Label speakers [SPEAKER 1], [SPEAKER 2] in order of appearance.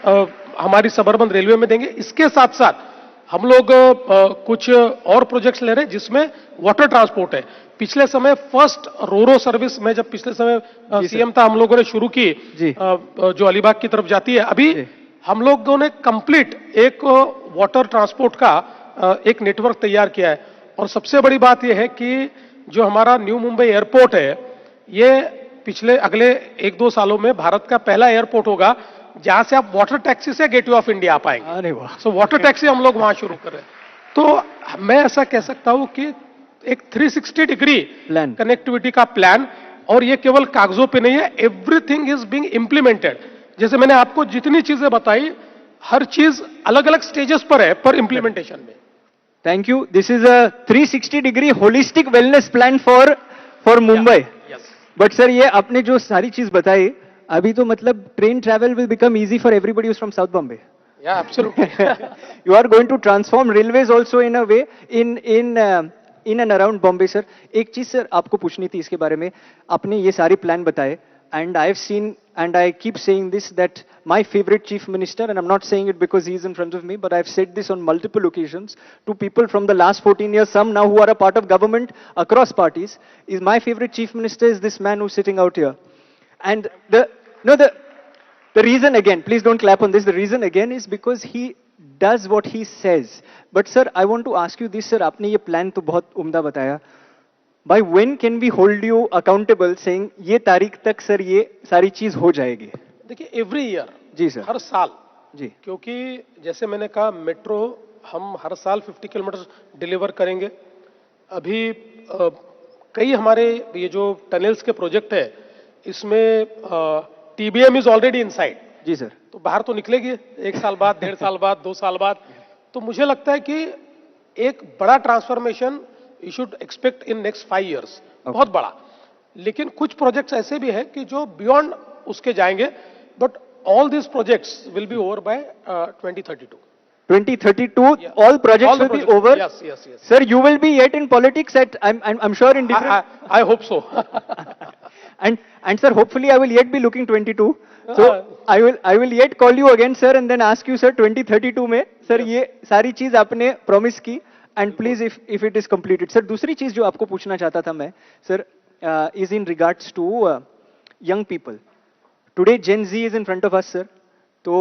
[SPEAKER 1] हमारी suburban railway में देंगे। इसके साथ साथ हम लोग कुछ और प्रोजेक्ट्स ले रहे हैं जिसमें वाटर ट्रांसपोर्ट है। पिछले समय फर्स्ट रोरो सर्विस में जब पिछले समय सीएम था, हम लोगों ने शुरू की, जो अलीबाग की तरफ जाती है। अभी हम लोगों ने कंप्लीट एक वाटर ट्रांसपोर्ट का एक नेटवर्क तैयार किया है। और सबसे बड़ी बात यह है कि जो हमारा न्यू मुंबई एयरपोर्ट है, ये पिछले अगले 1-2 सालों में भारत का पहला एयरपोर्ट होगा जहां से आप वाटर टैक्सी से गेटवे ऑफ इंडिया आ पाएंगे।
[SPEAKER 2] अरे वाह।
[SPEAKER 1] सो वाटर टैक्सी हम लोग वहां शुरू कर रहे हैं। तो मैं ऐसा कह सकता हूं कि एक 360 डिग्री
[SPEAKER 2] प्लान,
[SPEAKER 1] कनेक्टिविटी का प्लान, और ये केवल कागजों पे नहीं है, एवरीथिंग इज बीइंग इंप्लीमेंटेड। जैसे मैंने आपको जितनी चीजें बताई, हर चीज अलग अलग स्टेजेस पर है, पर इंप्लीमेंटेशन में।
[SPEAKER 2] Thank you. This is a 360 degree holistic wellness plan for Mumbai. But sir, ये आपने जो सारी चीज बताई, अभी तो मतलब train travel will become easy for everybody from south Bombay.
[SPEAKER 1] Yeah, absolutely.
[SPEAKER 2] You are going to transform railways also in a way in and around Bombay, sir. एक चीज सर आपको पूछनी थी इसके बारे में। आपने ये सारे प्लान बताए, and I have seen and I keep saying this that my favorite chief minister, and I'm not saying it because he is in front of me, but I've said this on multiple occasions to people from the last 14 years, some now who are a part of government across parties, is my favorite chief minister is this man who's sitting out here. And the reason again, please don't clap on this, the reason again is because he does what he says. But sir, I want to ask you this, sir, आपने ये plan तो बहुत उम्दा बताया. By when can we hold you accountable saying ये तारीख तक sir ये सारी चीज हो जाएगी?
[SPEAKER 1] देखिए, एवरी ईयर,
[SPEAKER 2] जी सर,
[SPEAKER 1] हर साल
[SPEAKER 2] जी,
[SPEAKER 1] क्योंकि जैसे मैंने कहा, मेट्रो हम हर साल 50 किलोमीटर डिलीवर करेंगे। अभी कई हमारे ये जो टनल्स के प्रोजेक्ट है, इसमें टीबीएम इज ऑलरेडी इनसाइड।
[SPEAKER 2] जी सर।
[SPEAKER 1] तो बाहर तो निकलेगी 1 साल बाद, 1.5 साल बाद, 2 साल बाद। तो मुझे लगता है कि एक बड़ा transformation you should expect in next 5 years, बहुत बड़ा। लेकिन कुछ प्रोजेक्ट्स ऐसे भी हैं कि जो बियॉन्ड उसके जाएंगे, but all this projects will be over by 2032।
[SPEAKER 2] 2032, yeah. All projects will be over.
[SPEAKER 1] Yes.
[SPEAKER 2] Sir, you will be yet in politics at I'm sure in different.
[SPEAKER 1] I hope so.
[SPEAKER 2] and sir, hopefully I will yet be looking 22. So I will yet call you again, sir, and then ask you, sir, 2032 में sir ये सारी चीज आपने promise की, and please if it is completed. Sir, दूसरी चीज जो आपको पूछना चाहता था मैं, sir, is in regards to young people. Today Gen Z is in front of us, sir. तो